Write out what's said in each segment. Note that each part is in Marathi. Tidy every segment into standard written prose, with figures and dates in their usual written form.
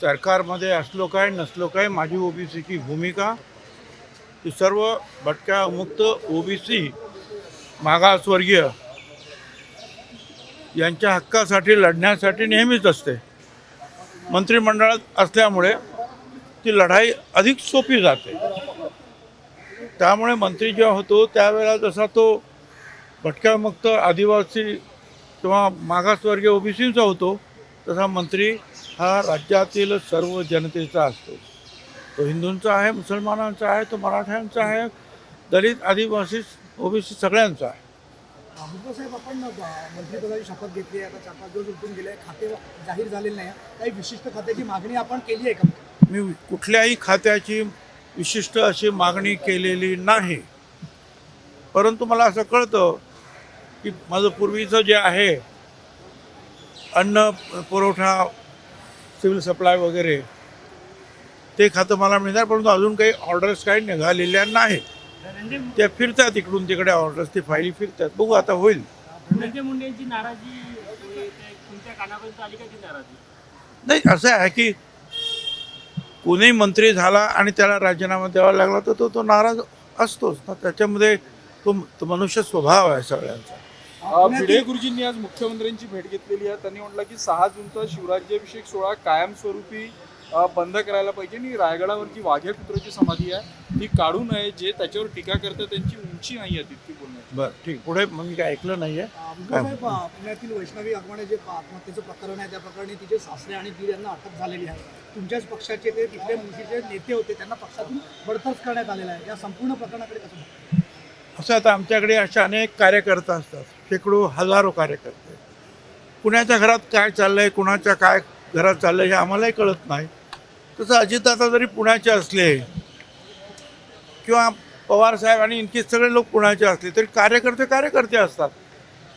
सरकारमध्ये असलो काय नसलो काय माझी ओबीसीची भूमिका ही सर्व भटक्या मुक्त ओबीसी मागासवर्गीय यांच्या हक्कासाठी लढण्यासाठी नेहमीच असते. मंत्रिमंडळात असल्यामुळे ती लढाई अधिक सोपी जाते. त्यामुळे मंत्री जेव्हा होतो त्यावेळेला जसा तो भटक्या मुक्त आदिवासी किंवा मागासवर्गीय ओबीसीचा होतो तसा मंत्री हा राज्यातील सर्व जनतेचा असतो. तो हिंदूंचा आहे, मुसलमानांचा आहे, तो मराठ्यांचा आहे, दलित आदिवासी ओबीसी सगळ्यांचा आहे. भुजबळ साहेब, आपण मंत्रिपदाची शपथ घेतली आहे, आता 4-5 दिवस उलटून गेले, खाते जाहीर झालेले नाही. काही विशिष्ट खात्याची मागणी आपण केली आहे का? मी कुठल्याही खात्याची विशिष्ट अशी मागणी केलेली नाही, परंतु मला असं कळतं की माझं पूर्वीचं जे आहे अन्न पुरवठा, सिव्हिल सप्लाय वगैरे ते खातं मला मिळणार, परंतु अजून काही ऑर्डर्स काही निघालेल्या नाहीत. त्या फिरतात इकडून तिकडे ऑर्डर्स, ती फाईली फिरतात. बघू आता होईल. धनंजय मुंडेंची नाराजी तुमच्या कानापर्यंत आली का ती नाराजी? नाही, असं आहे की कोणी मंत्री झाला आणि त्याला राजीनामा द्यावा लागला तर तो नाराज असतोच ना. त्याच्यामध्ये तो मनुष्य स्वभाव आहे सगळ्यांचा. भिडे गुरुजींनी आज मुख्यमंत्र्यांची भेट घेतलेली आहे. त्यांनी म्हटलं की 6 जूनचा शिवराज्याभिषेक सोहळा कायमस्वरूपी बंद करायला पाहिजे आणि रायगडावरची वाघ्या कुत्र्याची समाधी आहे ती काढू नये. जे त्याच्यावर टीका करतात त्यांची उंची नाही आहे तितकी बोलण्याची. बरं, ठीक. पुढे मग मी काय ऐकलं नाही आहे. साहेब, पुण्यातील वैष्णवी आगमने जे आत्महत्येचं प्रकरण आहे त्या प्रकरणी तिचे सासरे आणि दीर यांना अटक झालेली आहे. तुमच्याच पक्षाचे ते तिथले मुळशीचे नेते होते, त्यांना पक्षातून बडतर्फ करण्यात आलेलं आहे. या संपूर्ण प्रकरणाकडे कसं बघता? असं आता आमच्याकडे असे अनेक कार्यकर्ते असतात, शेकडो हजारो कार्यकर्ते. कुणाच्या घरात काय चाललंय, कुणाच्या काय घरात चाललंय हे आम्हालाही कळत नाही. तसं अजितदादा जरी पुण्याचे असले किंवा पवारसाहेब आणि इनके सगळे लोक पुण्याचे असले तरी कार्यकर्ते असतात.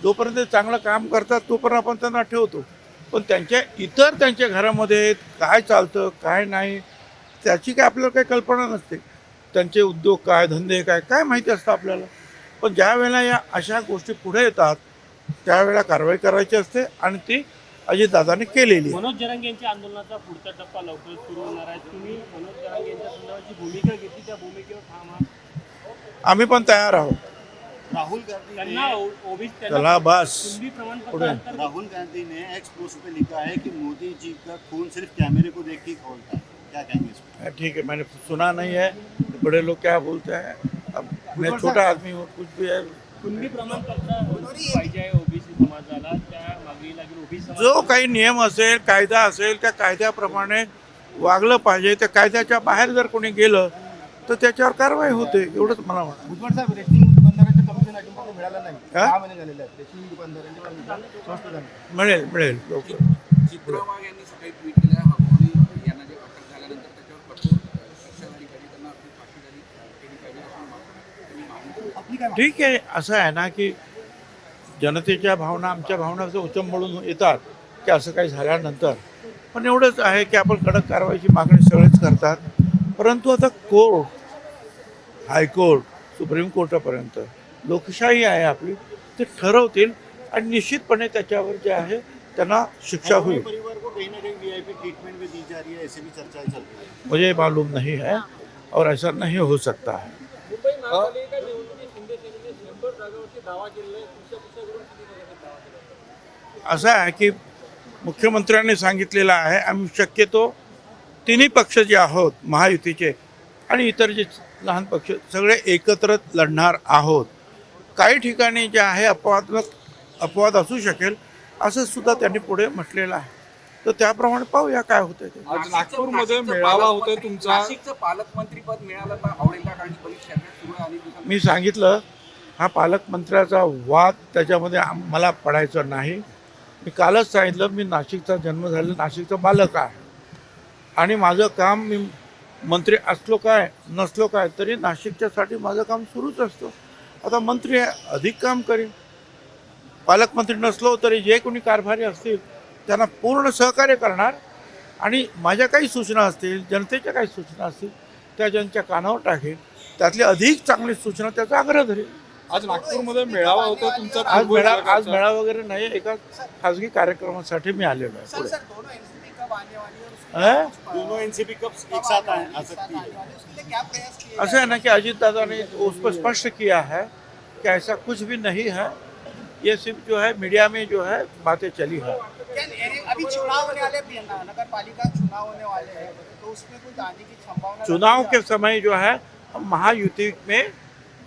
जोपर्यंत ते चांगलं काम करतात तोपर्यंत आपण त्यांना ठेवतो. पण त्यांच्या घरामध्ये काय चालतं काय नाही त्याची काय आपल्याला काही कल्पना नसते. त्यांचे उद्योग काय, धंदे काय माहिती असतं आपल्याला. पण ज्या वेळेला या अशा गोष्टी पुढे येतात त्यावेळेला कारवाई करायची असते आणि ती अजितदादांनी केलेली आहे. मनोज जरांगे यांच्या आंदोलनाचा पुढचा टप्पा लवकरच सुरू होणार आहे. तुम्ही मनोज जरांगे यांच्या संदर्भाची भूमिका घेतली, त्या भूमिकेवर ठाम आहात? आम्ही पण तयार आहोत. राहुल गांधी त्यांना चला बस कुणबी प्रमाणपत्र पुढे. अंतर्गत राहुल गांधी ने एक्स पोस्ट पे लिखा है कि मोदी जी का खून सिर्फ कैमरे को देख के खोलता है. क्या कहेंगे इस पर? ठीक है, मैंने सुना नहीं है. बड़े लोग क्या बोलते हैं, अब मैं छोटा आदमी हूँ, कुछ भी है. कुणबी प्रमाणपत्र पाहिजे आहे ओबीसी समाजाला, त्या मागणी लागेल. ओबीसी समाज जो काही नियम असेल, कायदा असेल, त्या कायद्याप्रमाणे वागलं पाहिजे. त्या कायद्याच्या बाहेर जर कोणी गेलं तर त्याच्यावर कारवाई होते, एवढंच मला म्हणायचं. भुजबळ साहेब, रेशनिंग दुकानदारांच्या कमिशन अजून मिळालं नाही. हा? 6 महिने झालेले आहेत. रेशनिंग दुकानदारांचे कमिशन स्वस्त झाले. मिळेल लवकर. चित्रा वाघ यांनी सकाळी ट्विट केलं आहे, हगवणे यांना जे अटक झाल्यानंतर त्याच्यावर कठोर शिक्षा झाली पाहिजे, त्यांना आपली फाशी केली पाहिजे अशी त्यांनी मागणी केली. आपली काय ठीक आहे, असं आहे ना की जनतेच्या भावना आमच्या भावना असं उचंबळून येतात की असं काही झाल्यानंतर. पण एवढंच आहे की आपण कडक कारवाईची मागणी सगळेच करतात. परंतु आता कोर्ट, हायकोर्ट, सुप्रीम कोर्टापर्यंत लोकशाही आहे आपली, ते ठरवतील आणि निश्चितपणे त्याच्यावर जे आहे त्यांना शिक्षा होईल. परिवार को कहीं ना कहीं वीआईपी ट्रीटमेंट भी दी जा रही है, ऐसे भी चर्चाएं चल रही है. मुझे मालूम नहीं है और ऐसा नहीं हो सकता है. मुंबई महापालिका निवडणुकीत शिंदे सेनेने 100 जागांवरती दावा केलेला आहे. तुमच्या पक्षाकडून किती जागांचा दावा केला? असं आहे की मुख्यमंत्र्यांनी सांगितलेलं आहे आम्ही शक्यतो तिन्ही पक्ष जे आहोत महायुतीचे आणि इतर जे लहान पक्ष सगळे एकत्र लढणार आहोत. काही ठिकाणी जे आहे अपवाद असू शकेल असं सुद्धा त्यांनी पुढे म्हटलेलं आहे. तर त्याप्रमाणे पाहूया काय होतं ते. आज नागपूरमध्ये मेळावा होतोय तुमचा. नाशिकचं पालकमंत्रीपद मिळालं तर आवडेल का? कारण परीक्षा सुरू आहे आणि मी सांगितलं हा पालकमंत्र्याचा वाद त्याच्यामध्ये मला पडायचं नाही. मी कालच सांगितलं मी नाशिकचा जन्म झालेला नाशिकचा बालक आहे आणि माझं काम मी मंत्री असलो काय नसलो काय तरी नाशिकच्यासाठी माझं काम सुरूच असतं. आता मंत्री अधिक काम करीन, पालकमंत्री नसलो तरी जे कोणी कारभारी असतील त्यांना पूर्ण सहकार्य करणार आणि माझ्या काही सूचना असतील, जनतेच्या काही सूचना असतील त्या ज्यांच्या कानावर टाकेल, त्यातली अधिक चांगली सूचना त्याचा आग्रह धरेल. आज नागपूरमध्ये मेळावा होता तुमचा. आज मेळावा वगैरे नाही, एका खाजगी कार्यक्रमासाठी मी आलेलो आहे. पुढे आने वाली है और उसके है दोनों एनसीपी कब एक साथ आ सकती है? आने वाली है, उसके लिए क्या प्रयास किए ऐसा है ना कि अजीत दादा ने उस पर स्पष्ट किया है कि ऐसा कुछ भी नहीं है, ये सिर्फ जो है मीडिया में जो है बातें चली है। अभी चुनाव होने वाले भी है ना, नगर पालिका चुनाव होने वाले हैं, तो उसमें कोई आने की संभावना चुनाव के समय जो है हम महायुति में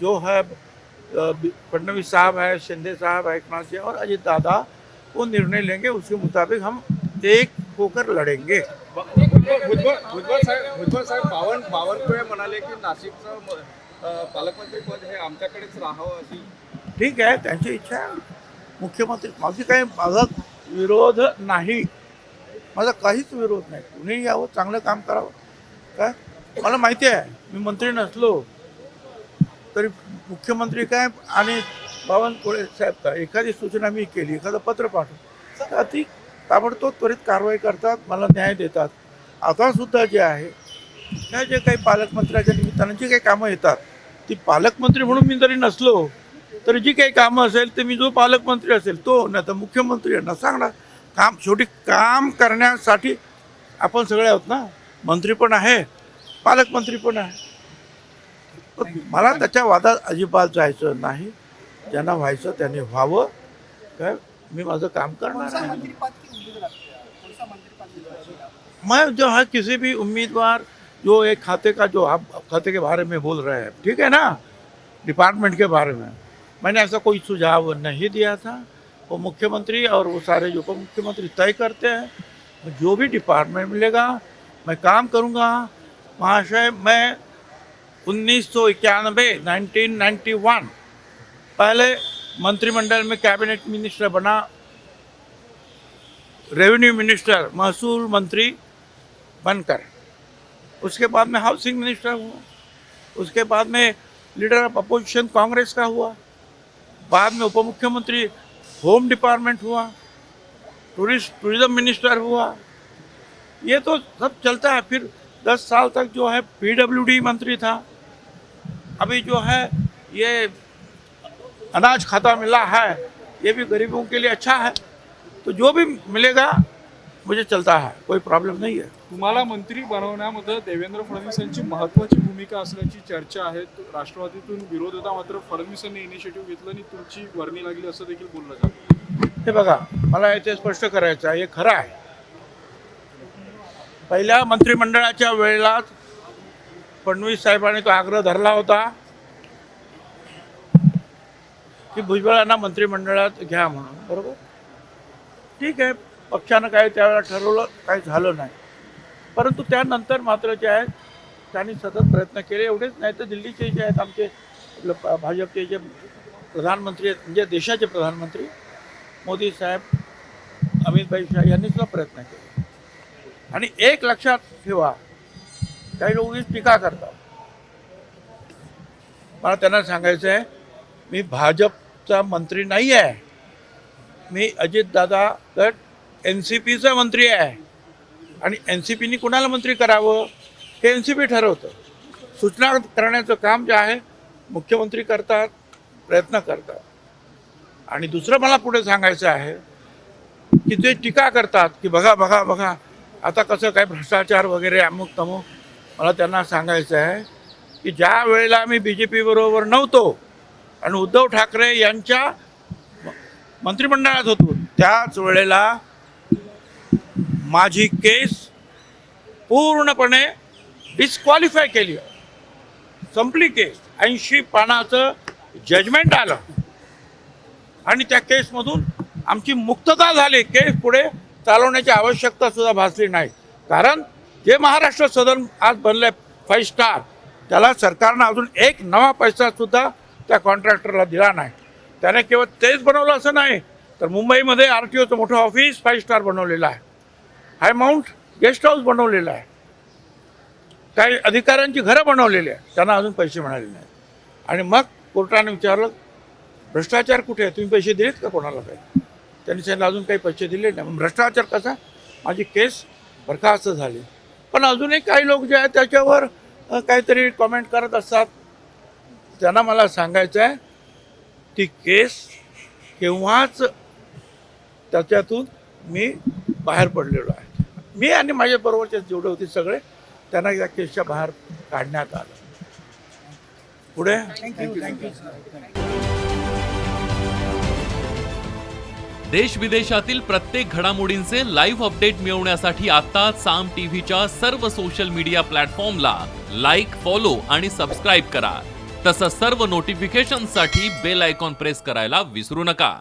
जो है फडणवीस साहब है, शिंदे साहब है, एकनाथ जी और अजीत दादा वो निर्णय लेंगे, उसके मुताबिक हम एक होकर लढेंगे। भुजबळ साहेब बावनकुळे म्हणाले की नाशिकचं पालकमंत्री पद हे आमच्याकडेच राहावं अशी. ठीक आहे, त्यांची इच्छा आहे. मुख्यमंत्री माझी काही माझा विरोध नाही, माझा काहीच विरोध नाही. कुणीही यावं, चांगलं काम करावं. काय मला माहिती आहे मी मंत्री नसलो तरी मुख्यमंत्री काय आणि बावनकुळे साहेब काय एखादी सूचना मी केली, एखादं पत्र पाठवलं तर ती ताबडतोब त्वरित कारवाई करतात, मला न्याय देतात. आता सुद्धा जे आहे त्या जे काही पालकमंत्र्याच्या निमित्तानं जी काही कामं येतात ती पालकमंत्री म्हणून मी जरी नसलो तर जी काही कामं असेल ते मी जो पालकमंत्री असेल तो नाही तर मुख्यमंत्री यांना सांगणार. काम शेवटी काम करण्यासाठी आपण सगळे आहोत ना, मंत्री पण आहे, पालकमंत्री पण आहे. पण मला त्याच्या वादात अजिबात जायचं नाही. ज्यांना व्हायचं त्यांनी व्हावं. काय मी माझं काम करणार आहे. मंत्रिपद की उम्मीद रखते हैं, कौन सा मंत्रिपद मिलता है? मैं जो है किसी भी उम्मीदवार जो एक खाते का जो आप खाते के बारे में बोल रहे हैं, ठीक है ना, डिपार्टमेंट के बारे में मैंने ऐसा कोई सुझाव नहीं दिया था. वो मुख्यमंत्री और वो सारे जो उप मुख्यमंत्री तय करते हैं. जो भी डिपार्टमेंट मिलेगा मैं काम करूँगा. महाशय मैं 1991 पहले मंत्रिमंडल में कैबिनेट मिनिस्टर बना, रेवेन्यू मिनिस्टर, महसूल मंत्री बनकर. उसके बाद में हाउसिंग मिनिस्टर हुआ, उसके बाद में लीडर ऑफ अपोजिशन कांग्रेस का हुआ, बाद में उप मुख्यमंत्री होम डिपार्टमेंट हुआ, टूरिज्म मिनिस्टर हुआ. ये तो सब चलता है. फिर 10 साल तक जो है PWD मंत्री था. अभी जो है ये अनाज खाता मिला है, ये भी गरीबों के लिए अच्छा है. तो जो भी मिलेगा मुझे चलता है, कोई प्रॉब्लेम नहीं है. तुम्हाला मंत्री बनवण्यामध्ये देवेंद्र फडणवीसांची महत्त्वाची भूमिका असल्याची चर्चा आहे. राष्ट्रवादीतून विरोध होता, मात्र फडणवीसांनी इनिशिएटिव्ह घेतलं आणि तुमची वर्णी लागली असं देखील बोललं जातं. हे बघा, मला इथे स्पष्ट करायचं आहे, हे खरं आहे. पहिल्या मंत्रिमंडळाच्या वेळेला फडणवीस साहेबांनी तो आग्रह धरला होता की भुजबळांना मंत्रिमंडळात घ्या म्हणून, बरोबर. ठीक आहे, पक्षानं काय त्यावेळेला ठरवलं, काही झालं नाही. परंतु त्यानंतर मात्र जे आहे त्यांनी सतत प्रयत्न केले. एवढेच नाही तर दिल्लीचे जे आहेत आमचे भाजपचे जे प्रधानमंत्री आहेत, म्हणजे देशाचे प्रधानमंत्री मोदी साहेब, अमित भाई शाह यांनी सुद्धा प्रयत्न केले. आणि एक लक्षात ठेवा, काही लोक टीका करतात. मला त्यांना सांगायचं आहे, मी भाजपचा मंत्री नाही आहे. मी अजितदादा गट NCPचा मंत्री आहे. आणि NCPनी कुणाला मंत्री करावं हे NCP ठरवतं. सूचना करण्याचं काम जे आहे मुख्यमंत्री करतात, प्रयत्न करतात. आणि दुसरं मला पुढे सांगायचं आहे की जे टीका करतात की बघा बघा बघा आता कसं काय भ्रष्टाचार वगैरे अमुक तमुक, मला त्यांना सांगायचं आहे की ज्या वेळेला मी BJP बरोबर नव्हतो आणि उद्धव ठाकरे यांच्या मंत्रिमंडळात होतो त्याच वेळेला माझी केस पूर्णपणे डिस्क्वालिफाय केली, संपली केस. 80 पानाचं जजमेंट आलं आणि त्या केसमधून आमची मुक्तता झाली. केस पुढे चालवण्याची आवश्यकता सुद्धा भासली नाही. कारण जे महाराष्ट्र सदन आज बनलं 5 स्टार, त्याला सरकारनं अजून एक नवा पैसासुद्धा त्या कॉन्ट्रॅक्टरला दिला नाही. त्याने केवळ तेच बनवलं असं नाही, तर मुंबईमध्ये RTOचं मोठं ऑफिस 5 स्टार बनवलेलं आहे, हाय माउंट गेस्ट हाऊस बनवलेलं आहे, काही अधिकाऱ्यांची घरं बनवलेली आहे, त्यांना अजून पैसे मिळाले नाही. आणि मग कोर्टाने विचारलं भ्रष्टाचार कुठे आहे, तुम्ही पैसे दिलेत का कोणाला? काही त्यांनी सांगितलं अजून काही पैसे दिले नाही. भ्रष्टाचार कसा, माझी केस बरखास्त झाली. पण अजूनही काही लोक जे आहेत त्याच्यावर काहीतरी कॉमेंट करत असतात. त्यांना मला सांगायचं आहे ती केस केव्हाच त्याच्यातून मी बाहेर पडलेलो आहे. मी आणि माझ्या बरोबरचे जेवढे होते सगळे त्यांना या केसच्या बाहेर काढण्यात आलं. पुढे थँक्यू. देश विदेशातील प्रत्येक घडामोडींचे लाईव्ह अपडेट मिळवण्यासाठी आता साम टीव्हीच्या सर्व सोशल मीडिया प्लॅटफॉर्मला लाईक, फॉलो आणि सबस्क्राईब करा. तसंच सर्व नोटिफिकेशनसाठी बेल आयकॉन प्रेस करायला विसरू नका.